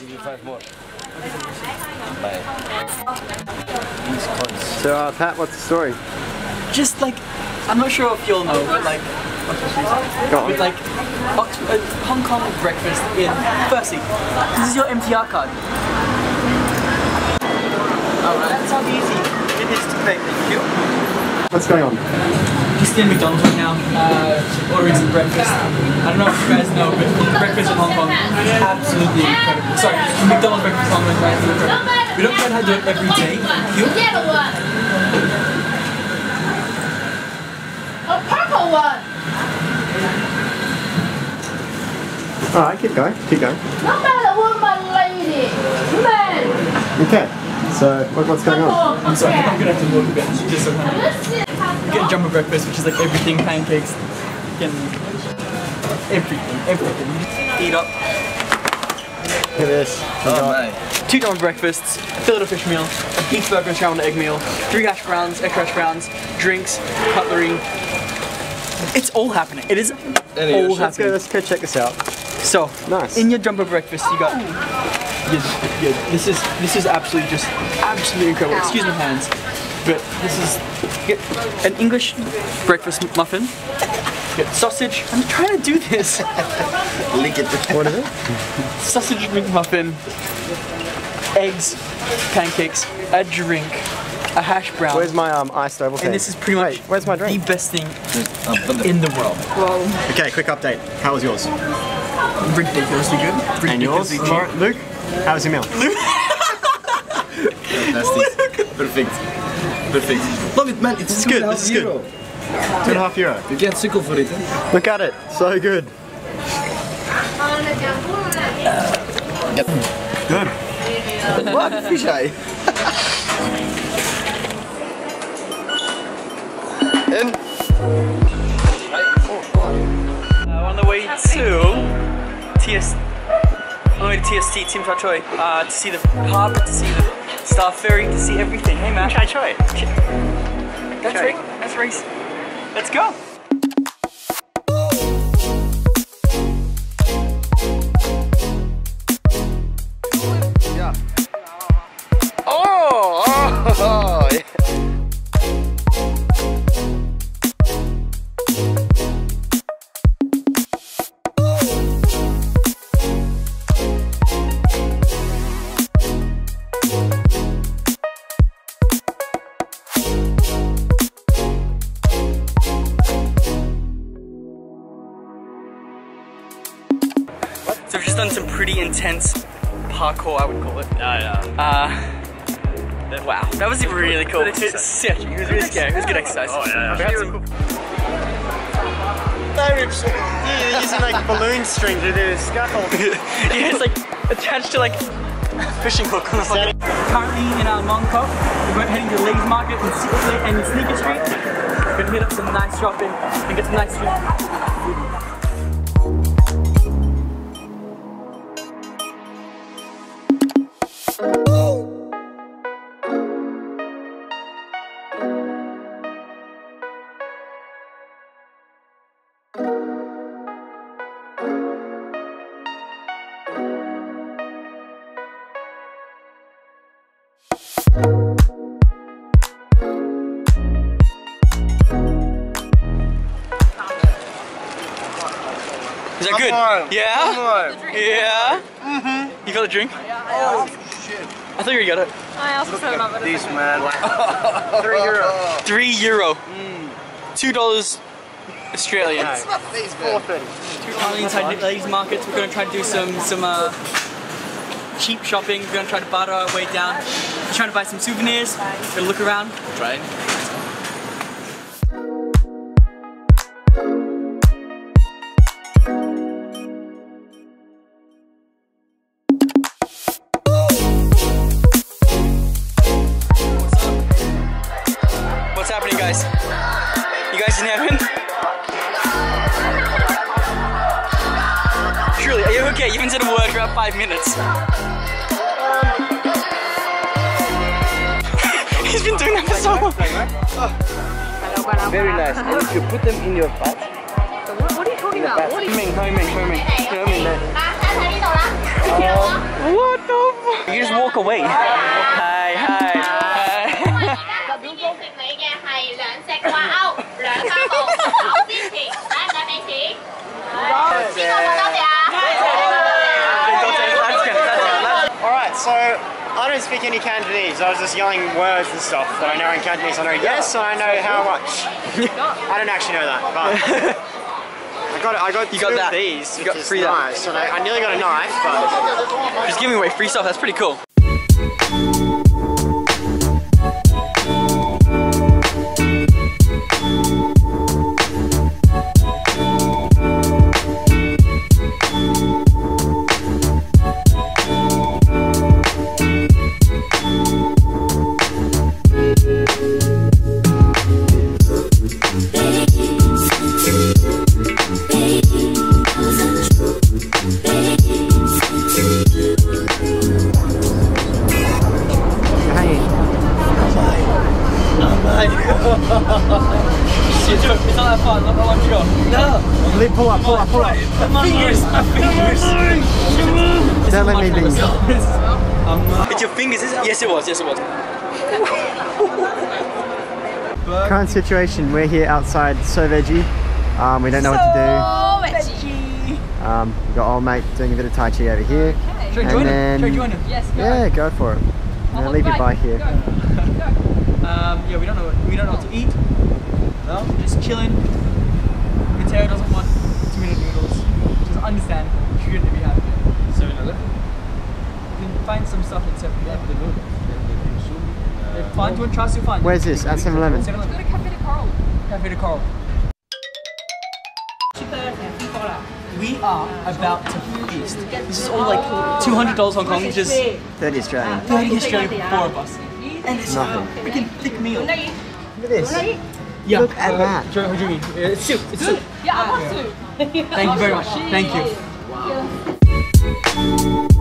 give you 5 more. Bye. These coins. So, Pat, what's the story? Just like, I'm not sure if you'll know, but like, with like Hong Kong breakfast in, firstly, this is your MTR card. Alright, that's how easy it is to pay. Thank you. What's going on? Just in McDonald's right now, ordering some breakfast. I don't know if you guys know, but breakfast in Hong Kong is absolutely incredible. Sorry, McDonald's breakfast in Hong Kong is absolutely incredible. We don't try to do it every day. Thank you. A purple one. Alright, keep going, keep going. Not bad, woman, lady. Man. Okay, so what's going on? I'm sorry, I'm gonna have to walk a bit. Just so get jumbo breakfast, which is like everything, pancakes, everything. Eat up. Look at this. Oh, nice. 2 jumbo breakfasts, a fillet of fish meal, a beef burger and scrambled egg meal, 3 hash browns, extra hash browns, drinks, cutlery. It's all happening. It is all happening. Let's go check this out. So, nice. In your jumbo breakfast, you got. This is absolutely incredible. Excuse my hands, but this is an English breakfast muffin. You got sausage. I'm trying to do this. Lick it. What is it? Sausage McMuffin, eggs, pancakes, a drink, a hash brown. Where's my iced oval tea? And this is pretty much where's my drink? the best thing in the world. Well, okay, quick update. How was yours? Ridiculously good. And yours? Luke? How was your meal? Fantastic. Perfect. Perfect. Love it, man. This is good. This is good. €2.50. You can't sickle for it. Eh? Look at it. So good. Good. What? Fish eye. And on the way to TST, Team Chai Choi, to see the harbour, to see the Star Ferry, to see everything. Hey man. Chai Choi. That's right. That's race. Let's go. yeah. Oh, yeah. So we've just done some pretty intense parkour, I would call it. Wow, that was really cool. It was really scary. It was good exercise. Oh yeah. They're using like balloon string to do scaffold. Yeah, it's like attached to like fishing hook. Currently in Honk Kong, we're heading to Lee's Market and Sneaker Street. We're gonna hit up some nice shopping and get some nice food. Is that good? Yeah? Yeah? Mm-hmm. You got a drink? Oh shit. I thought you got it. I also said about This man. €3. $2 Australian. It's not face bad. Currently inside Lee's Markets, we're going to try to do some cheap shopping. We're going to try to barter our way down. We're trying to buy some souvenirs. We're going to look around. Try it. What's happening, guys? You guys in heaven? Truly, are you okay? You haven't said a word for about 5 minutes. He's been doing that for so long. Very nice. And if you put them in your butt. What are you talking about? What are you What? You just walk away. Hi, hi, hi. 邊件食你嘅係兩隻掛鈎，兩包布，好先前，使唔使俾錢？邊個講多謝啊Alright, so I don't speak any Cantonese. I was just yelling words and stuff that I know in Cantonese. I know yes and I know how much. I don't actually know that, but I got two of these, which is nice. And I nearly got a knife, but Just giving away free stuff, that's pretty cool. It's not that fun. I want you to go. No. pull up. My fingers. Don't let me leave. It's your fingers. Yes, it was. Current situation, we're here outside So Veggie. We don't know what to do. We've got old mate doing a bit of Tai Chi over here. Should I join him? Yes, go. Yeah, go for it. I'm gonna leave your bike here. Yeah, we don't know what to eat. No, just chilling. Mateo doesn't want too many noodles. Just understand. Shouldn't be happy. 7-Eleven. You can find some stuff in 7-Eleven. Find one, trust you find. Where's this? At 7-Eleven? Go to Cafe de Coral. Cafe de Coral. We are about to feast. This is all like $200 Hong Kong, which is 30 Australian. 30 Australian for 4 of us. And it's Nothing. a freaking thick meal. Look at this. Yeah. Look at that. What do you mean? It's soup. It's soup. Yeah, I want to. Thank you very much. Thank you.